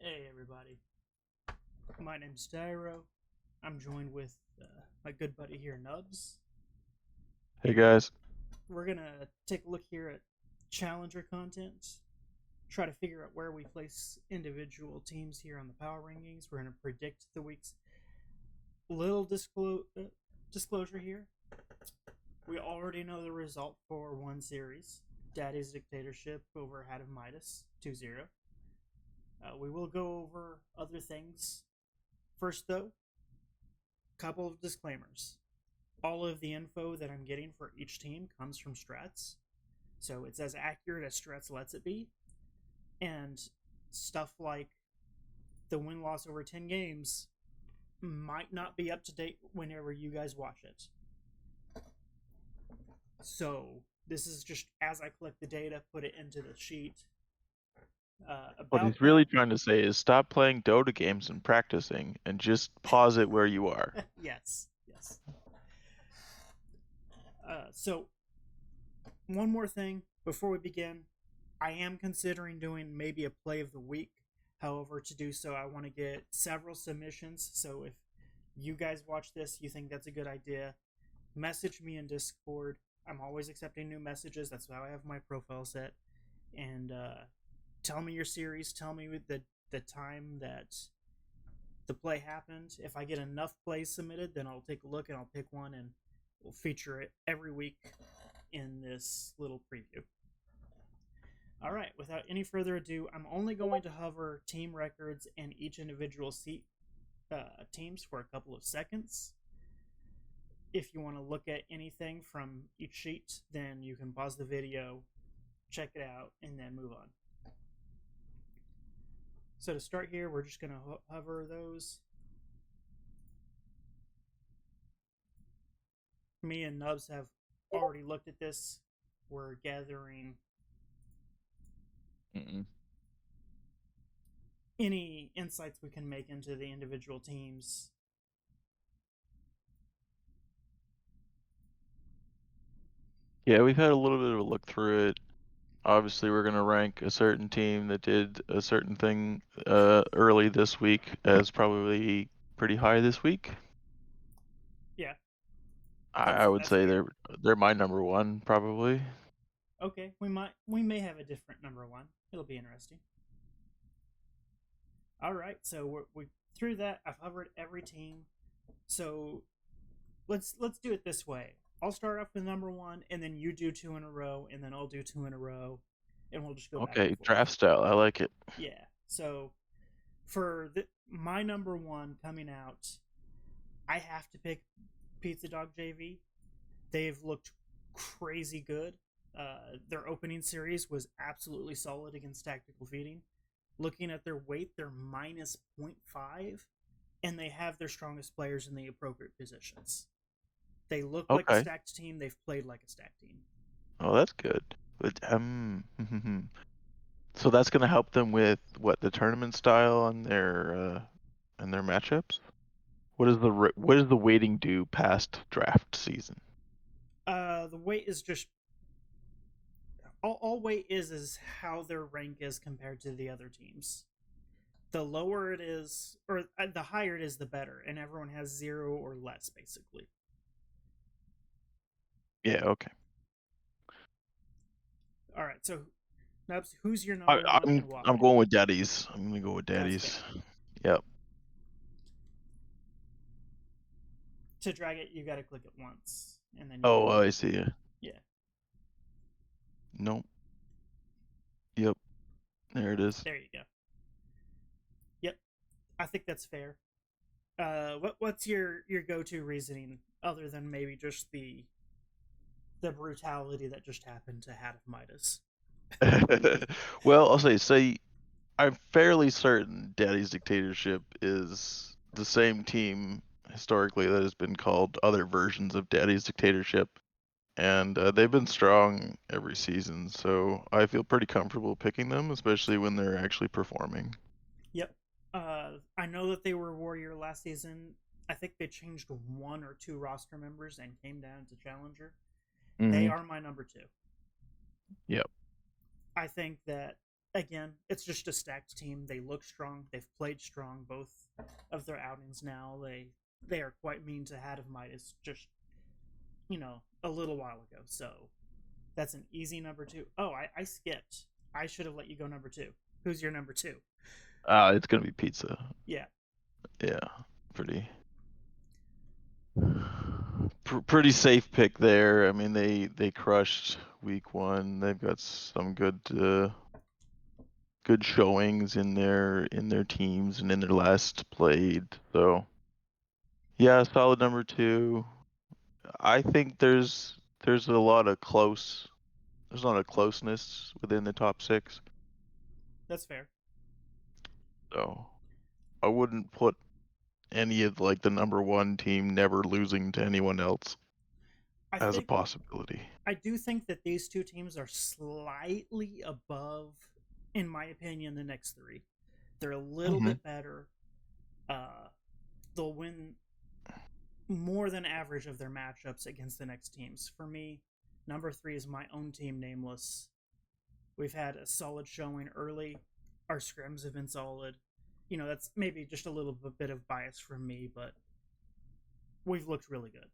Hey everybody, my name's Tyro. I'm joined with my good buddy here, Nubs, Hey and guys. we're gonna take a look here at challenger content. Try to figure out where we place individual teams here on the power rankings. We're gonna predict the week's little disclosure here. We already know the result for one series: Daddy's Dictatorship over Hat of Midas 2-0. We will go over other things. First, though, couple of disclaimers. All of the info that I'm getting for each team comes from strats, so it's as accurate as strats lets it be. And stuff like the win loss over 10 games might not be up to date whenever you guys watch it. So this is just as I collect the data, put it into the sheet. What About he's really that, trying to say is stop playing Dota games and practicing and just pause it where you are. yes. So one more thing before we begin. I am considering doing maybe a play of the week. However, to do so, I want to get several submissions. So if you guys watch this, you think that's a good idea, message me in Discord. I'm always accepting new messages. That's how I have my profile set. And tell me your series. Tell me the time that the play happened. If I get enough plays submitted, then I'll take a look and I'll pick one and we'll feature it every week in this little preview. All right, without any further ado, I'm only going to hover team records and each individual teams for a couple of seconds. If you want to look at anything from each sheet, then you can pause the video, check it out, and then move on. So to start here, we're just going to hover those. Me and Nubs have already looked at this. We're gathering Mm-mm. any insights we can make into the individual teams. Yeah, we've had a little bit of a look through it. Obviously, we're going to rank a certain team that did a certain thing early this week as probably pretty high this week. Yeah, I would that's say fair. they're my number one probably. Okay, we may have a different number one. It'll be interesting. All right, so we through that. I've covered every team. So let's do it this way. I'll start off with number one, and then you do two in a row, and then I'll do two in a row, and we'll just go back and Okay, forth. draft style. I like it. Yeah. So for my number one coming out, I have to pick Pizza Dog JV. They've looked crazy good. Their opening series was absolutely solid against Tactical Feeding. Looking at their weight, they're minus 0.5, and they have their strongest players in the appropriate positions. They look like a Okay. stacked team. They've played like a stacked team. Oh, that's good. But, so that's going to help them with what the tournament style and their matchups. What does the weighting do past draft season? The weight is just all weight is how their rank is compared to the other teams. The lower it is, or the higher it is, the better, and everyone has 0 or less basically. Yeah, okay. All right, so Nubs, who's your I, number one I'm and why? I'm going with Daddies. I'm gonna go with That's Daddies. fair. Yep. To drag it, you got to click it once, and then you Oh, can. I see. Yeah, Nope. Yep. There it is. there you go. Yep, I think that's fair. What's your go to reasoning other than maybe just the brutality that just happened to Hat of Midas? Well, I'll say I'm fairly certain Daddy's Dictatorship is the same team historically that has been called other versions of Daddy's Dictatorship, and they've been strong every season. So I feel pretty comfortable picking them, especially when they're actually performing. Yep. I know that they were Warrior last season. I think they changed one or two roster members and came down to Challenger. They Hmm. are my number two. Yep. I think that again, it's just a stacked team. They look strong. They've played strong both of their outings now. They are quite mean to Hat of Midas just, a little while ago. So that's an easy number two. Oh, I skipped. I should have let you go number two. Who's your number two? It's gonna be pizza. Yeah. Yeah, pretty pretty safe pick there. I mean, they crushed week one. They've got some good showings in their teams and in their last played. So yeah, solid number two. I think there's a lot of there's a lot of closeness within the top six. That's fair. So I wouldn't put any of like the number one team never losing to anyone else I as a think possibility. I do think that these two teams are slightly above, in my opinion, the next three. They're a little Mm-hmm. bit better. They'll win more than average of their matchups against the next teams. For me, number three is my own team, Nameless. We've had a solid showing early. Our scrims have been solid. That's maybe just a little bit of bias from me, but we've looked really good.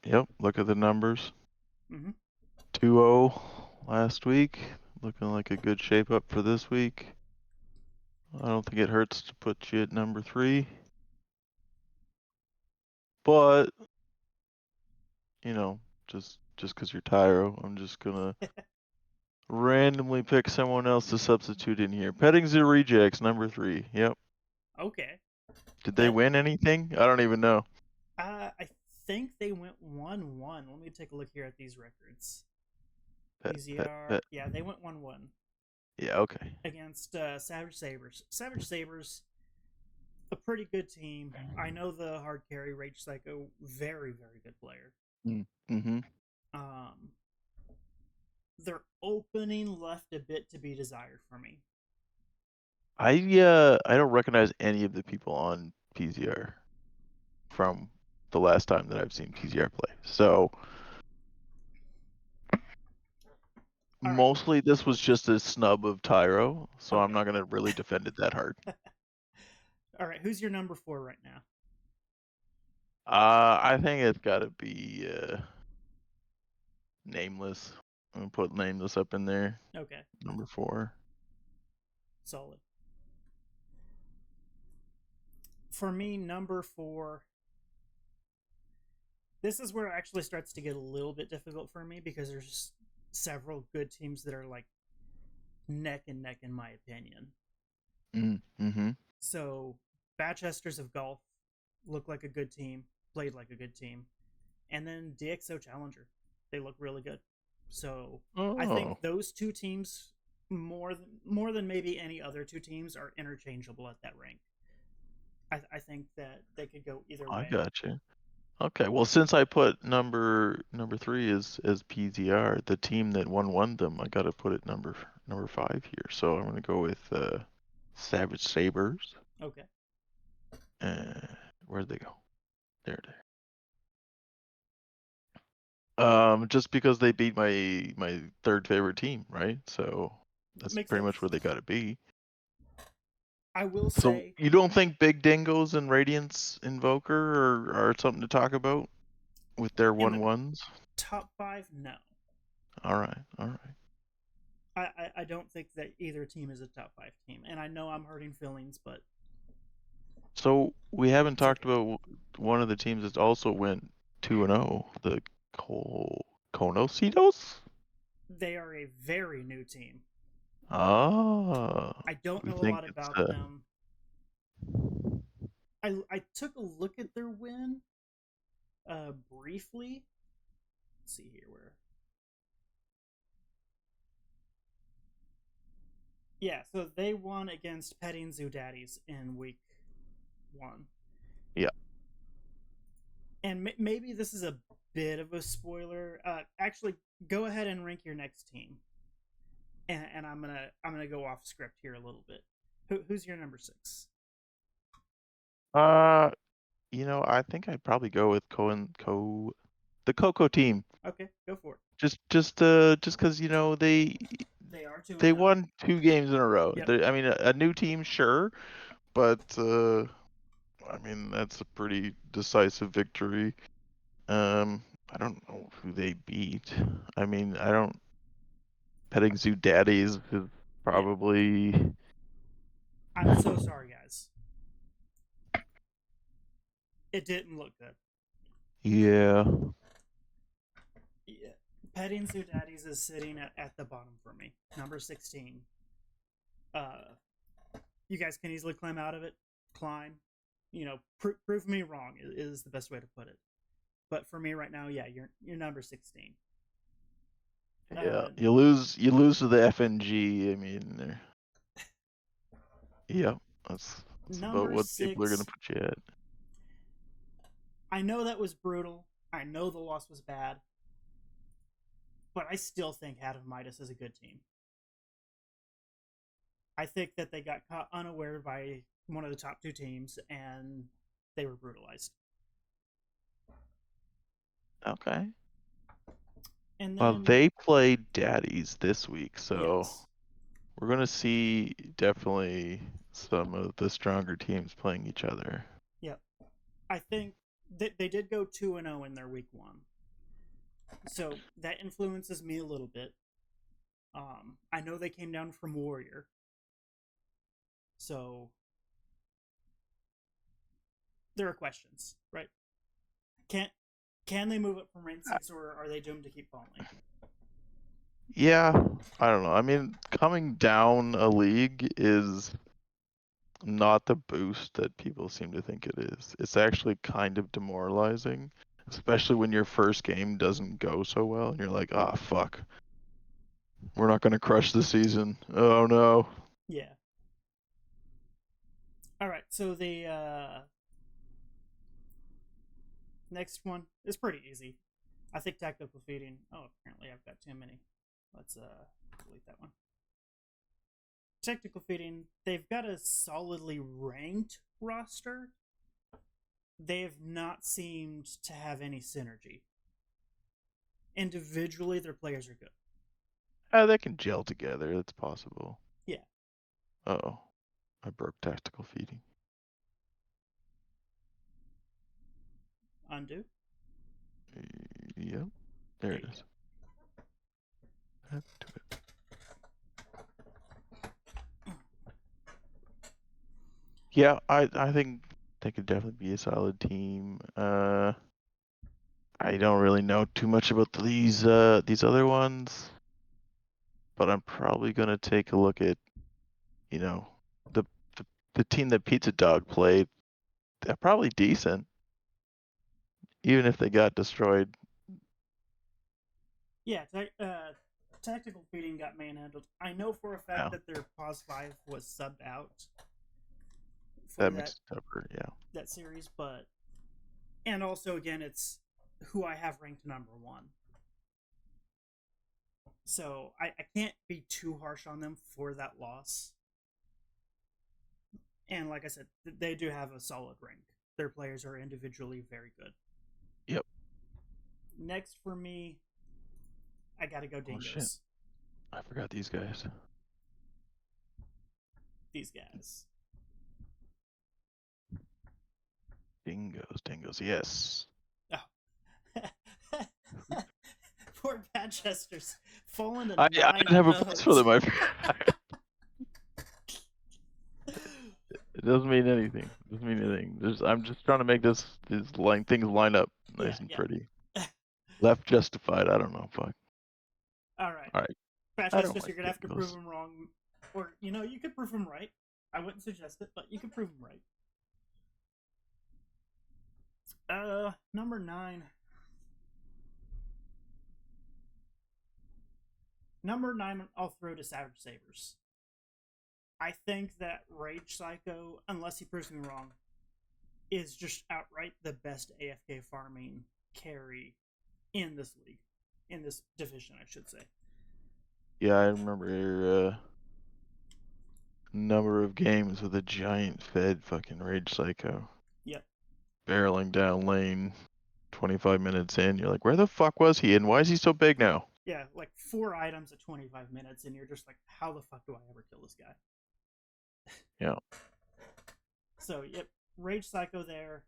Yep, look at the numbers. Mm-hmm. 2-0 last week. Looking like a good shape up for this week. I don't think it hurts to put you at number three. But, just because you're Tyro, I'm just gonna randomly pick someone else to substitute in here. Petting Zoo Rejects, number three. Yep. Okay. Did they That win anything? I don't even know. I think they went 1-1. Let me take a look here at these records. Pet, pet, PZR. pet. Yeah, they went 1-1 Yeah, okay. against Savage Sabers. Savage Sabers, a pretty good team. I know the hard carry Rage Psycho, very very good player. Mm-hmm. Um, their opening left a bit to be desired for me. I don't recognize any of the people on PZR from the last time that I've seen PZR play. So All right. mostly this was just a snub of Tyro, so I'm Okay. not gonna really defend it that hard. All right. Who's your number four right now? I think it's gotta be Nameless. I'm gonna put Nameless up in there. Okay. Number four. Solid. For me, number four. This is where it actually starts to get a little bit difficult for me because there's several good teams that are like neck and neck, in my opinion. Mm-hmm. So, Batchesters of Golf look like a good team, played like a good team. And then DxO Challenger, they look really good. So, I think Oh, those two teams, more than maybe any other two teams, are interchangeable at that rank. I think that they could go either I way. got you. Okay, well, since I put number three as PZR, the team that won them, I gotta put it number five here. So I'm gonna go with Savage Sabers. Okay. Where'd they go? There they just because they beat my third favorite team, right? So that's Makes pretty much sense. where they gotta be. I will So say, you don't think Big Dingoes and Radiance Invoker are something to talk about with their in the 1-1s? top five, no. All right, all right. I don't think that either team is a top five team. And I know I'm hurting feelings, but So we haven't it's talked okay. about one of the teams that also went 2-0, the Conocitos? They are a very new team. Ah, I don't we know a think lot it's about them. I took a look at their win briefly. Let's see here where. Yeah, so they won against Petting Zoo Daddies in week one. yeah. And maybe this is a bit of a spoiler. Actually, go ahead and rank your next team, and I'm gonna go off script here a little bit. Who's your number six? Uh, I think I'd probably go with the Coco team. Okay, go for it. Just because they They are 2 They and 0. won 2 games in a row. Yep. I mean, a new team, sure, but I mean that's a pretty decisive victory. I don't know who they beat. I mean, I don't. Petting Zoo Daddies is Yeah. probably. I'm so sorry, guys. It didn't look good. Yeah. Yeah. Petting Zoo Daddies is sitting at the bottom for me. Number 16. Uh, you guys can easily climb out of it. Climb. Prove me wrong is the best way to put it. But for me right now, yeah, you're number 16. Yeah, Uh, you lose to the FNG. I mean, yeah, that's about Number what people are gonna 6. put you at. I know that was brutal. I know the loss was bad, but I still think Hat of Midas is a good team. I think that they got caught unaware by one of the top 2 teams and they were brutalized. Okay. And Well, then, they played Daddies this week, so yes, we're gonna see definitely some of the stronger teams playing each other. yep. I think they did go 2-0 in their week 1. So that influences me a little bit. I know they came down from Warrior. So there are questions, right? Can can they move up from ranked 6 or are they doomed to keep falling? Yeah, I don't know. I mean, coming down a league is not the boost that people seem to think it is. It's actually kind of demoralizing, especially when your first game doesn't go so well and you're like, ah, fuck. We're not going to crush the season. Oh no. Yeah. All right. So the next one is pretty easy. I think tactical feeding. Oh, apparently I've got too many. Let's delete that one. Tactical feeding. They've got a solidly ranked roster. They have not seemed to have any synergy. Individually, their players are good. They can gel together. It's possible. Yeah. Oh, I broke tactical feeding. Undo. Yep. There There it you is. go. Back to it. Yeah, I think they could definitely be a solid team. I don't really know too much about these other ones, but I'm probably gonna take a look at, you know, the the, the team that Pizza Dog played. They're probably decent, even if they got destroyed. Yeah. Tactical feeding got manhandled. I know for a fact Yeah, that their pause 5 was subbed out for that makes it tougher. Yeah. that series, but and also again, it's who I have ranked number 1. So I can't be too harsh on them for that loss. And like I said, they do have a solid rank. Their players are individually very good. Yep. Next for me, I gotta go Oh shit, Dingoes. I forgot these guys. These guys. Dingoes. Yes. Oh. Poor Manchester's fallen to I 9 didn't have a place for nubs. them. It doesn't mean anything. It doesn't mean anything. I'm just trying to make these things line up Yeah, nice and yeah. pretty. Left justified. I don't know. Fuck. All right. All right. I don't Manchester's, like you're gonna have to prove Dingoes. him wrong. Or, you could prove him right. I wouldn't suggest it, but you could prove him right. Number 9. Number 9, I'll throw to Savage Sabers. I think that Rage Psycho, unless he proves me wrong, is just outright the best AFK farming carry in this league. In this division, I should say. Yeah, I remember your number of games with a giant fed fucking Rage Psycho Yep. barreling down lane 25 minutes in. You're like, where the fuck was he and why is he so big now? Yeah, like 4 items at 25 minutes, and you're just like, how the fuck do I ever kill this guy? Yeah. So, yep, Rage Psycho there,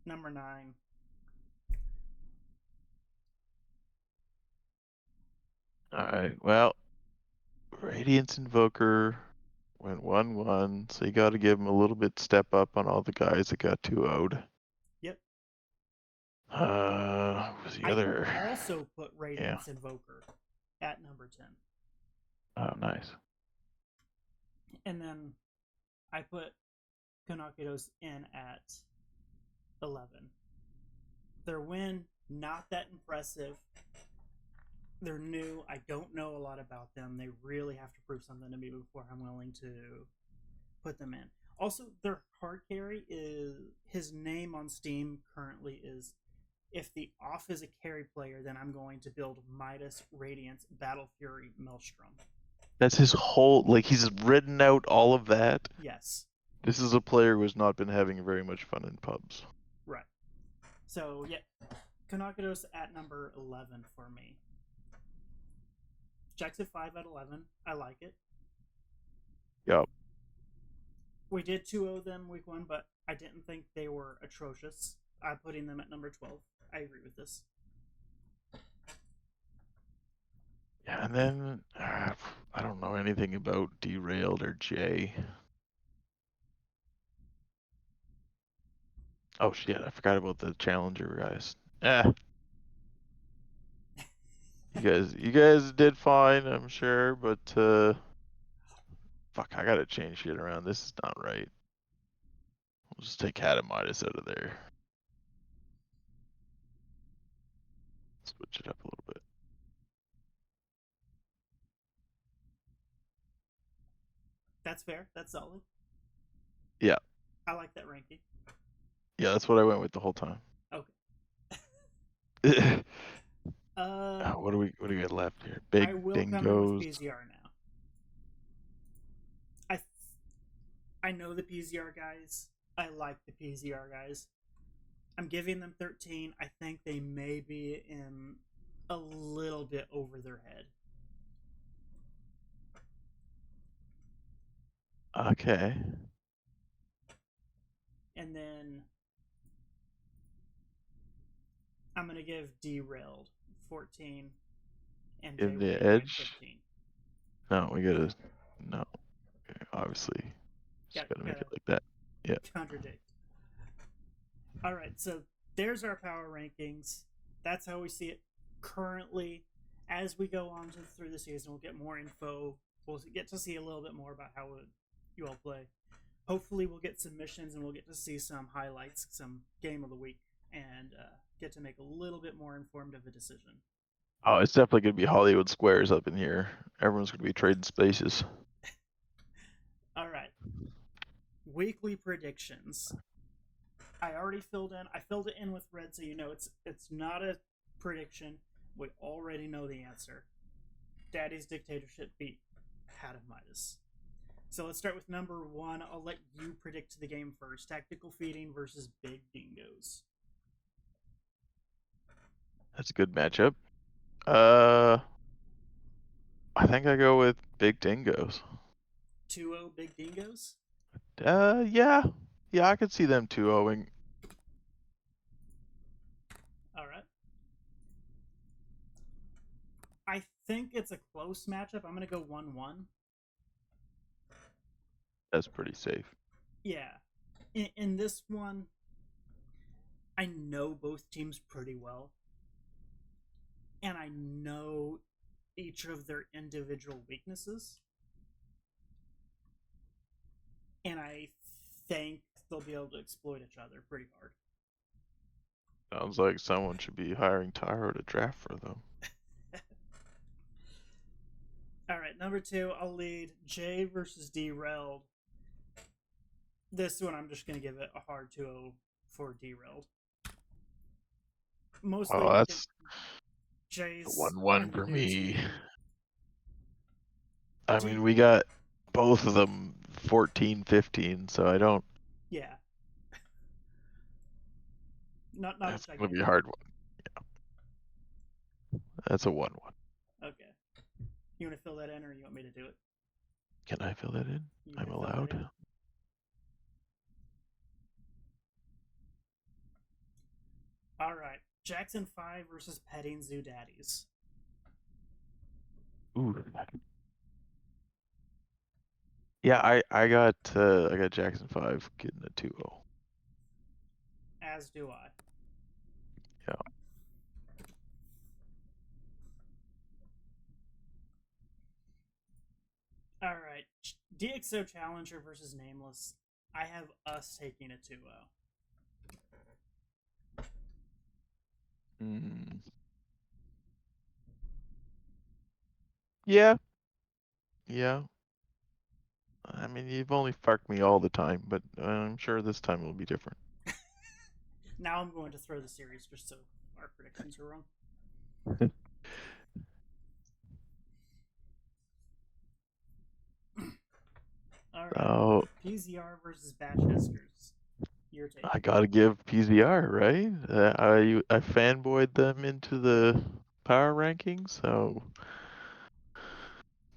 number 9. All right. Well, Radiance Invoker went 1-1, so you got to give him a little bit step up on all the guys that got 2-0'd. Yep. Was the I other? also put Yeah. Radiance Invoker at number 10. Oh, nice. And then I put Konakidos in at 11. Their win, not that impressive. They're new. I don't know a lot about them. They really have to prove something to me before I'm willing to put them in. Also, their card carry is his name on Steam currently is if the off is a carry player, then I'm going to build Midas, Radiance, Battle Fury, Maelstrom. That's his whole, like, he's written out all of that. Yes. This is a player who has not been having very much fun in pubs. Right. So, yeah, Konakidos at number 11 for me. Jack's at 5 at 11. I like it. Yep. We did 2-0 them week 1, but I didn't think they were atrocious. I'm putting them at number 12. I agree with this. Yeah, and then I don't know anything about Derailed or Jay. Oh shit, I forgot about the Challenger guys. You guys did fine, I'm sure, but fuck, I gotta change shit around. This is not right. We'll just take Hadamitis out of there. Switch it up a little bit. That's fair. That's solid. Yeah. I like that ranking. Yeah, that's what I went with the whole time. Okay. What do we got left here? I Big will come in with dingoes. PZR now. I know the PZR guys. I like the PZR guys. I'm giving them 13. I think they may be in a little bit over their head. Okay. And then I'm going to give Derailed 14 and Jay In the Wainwright edge. 15. No, we gotta. No. Okay, obviously, just gotta make Gotta it like that. Yeah. contradict. All right, so there's our power rankings. That's how we see it currently. As we go on through the season, we'll get more info. We'll get to see a little bit more about how you all play. Hopefully, we'll get submissions and we'll get to see some highlights, some game of the week, and get to make a little bit more informed of a decision. Oh, it's definitely gonna be Hollywood Squares up in here. Everyone's gonna be trading spaces. All right. Weekly predictions. I already filled in. I filled it in with red, so you know it's not a prediction. We already know the answer. Daddy's dictatorship beat Hat Midas. So let's start with number 1. I'll let you predict the game first. Tactical feeding versus big dingoes. That's a good matchup. I think I go with Big Dingoes. 2-0 big dingoes. Yeah, I could see them 2-0ing. All right. I think it's a close matchup. I'm gonna go 1-1. That's pretty safe. Yeah. In this one, I know both teams pretty well, and I know each of their individual weaknesses, and I think they'll be able to exploit each other pretty hard. Sounds like someone should be hiring Tyro to draft for them. All right, number 2, I'll lead J versus Derailed. This one, I'm just going to give it a hard 2-0 for Derailed. Mostly, Oh, that's Jay's 1-1 for me. team. I mean, we got both of them 14-15, so I don't. Yeah. Not That's a gonna be a gigantic. hard one. Yeah. That's a 1-1. Okay. You want to fill that in, or you want me to do it? Can I fill that in? You I'm can fill that in. allowed. All right. Jackson 5 versus Petting Zoo Daddies. Ooh. Yeah, I got Jackson 5 getting a 2-0. As do I. Yeah. All right. DxO Challenger versus Nameless. I have us taking a 2-0. Mm. Yeah. Yeah. I mean, you've only fucked me all the time, but I'm sure this time will be different. Now I'm going to throw the series just so our predictions are wrong. All right. Oh, PZR versus Batchesters. Your take. I gotta give PZR, right? I fanboyed them into the power rankings, so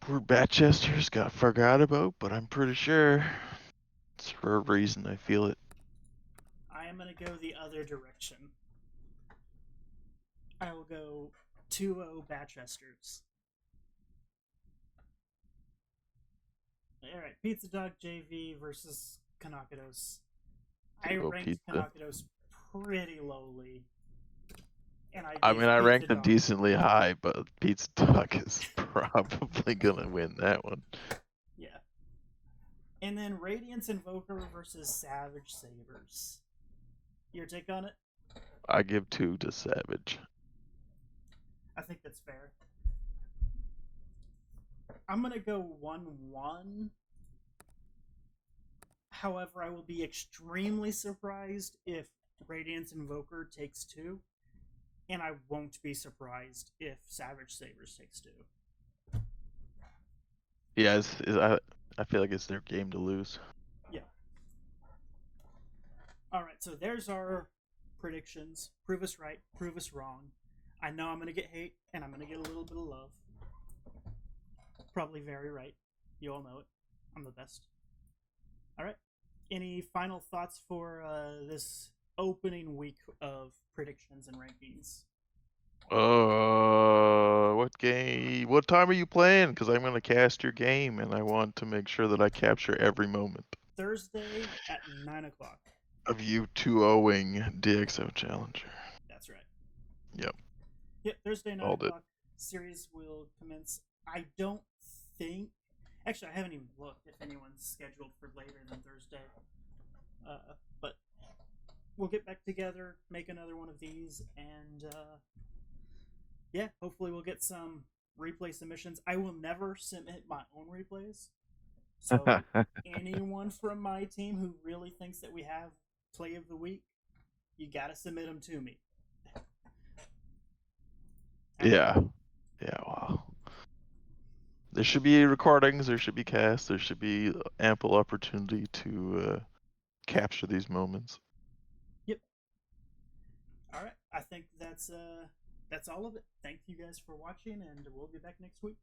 poor Batchesters got forgot about, but I'm pretty sure it's for a reason. I feel it. I am going to go the other direction. I will go 2-0 Batchesters. All right. Pizza Dog JV versus Kanakados. I 2-0 ranked pizza. Kanakados pretty lowly, and I I gave mean, I Pizza ranked them Dog. decently high, but Pizza Dog is probably gonna win that one. Yeah. And then Radiance Invoker versus Savage Sabers. Your take on it? I give 2 to Savage. I think that's fair. I'm going to go 1-1. However, I will be extremely surprised if Radiance Invoker takes 2. And I won't be surprised if Savage Sabers takes 2. Yeah, I feel like it's their game to lose. Yeah. All right, so there's our predictions. Prove us right, prove us wrong. I know I'm going to get hate, and I'm going to get a little bit of love. Probably very right. You all know it. I'm the best. All right. Any final thoughts for this opening week of predictions and rankings? What game? What time are you playing? Because I'm gonna cast your game, and I want to make sure that I capture every moment Thursday at 9 o'clock. of you 2-0ing DxO Challenger. That's right. Yep, Yep, Thursday, 9 called it. o'clock. Series will commence. I don't think. Actually, I haven't even looked if anyone's scheduled for later than Thursday. But we'll get back together, make another one of these, and yeah, hopefully we'll get some replay submissions. I will never submit my own replays. So anyone from my team who really thinks that we have play of the week, you gotta submit them to me. Yeah, yeah. Wow. There should be recordings. There should be casts. There should be ample opportunity to capture these moments. Yep. All right. I think that's all of it. Thank you guys for watching, and we'll be back next week.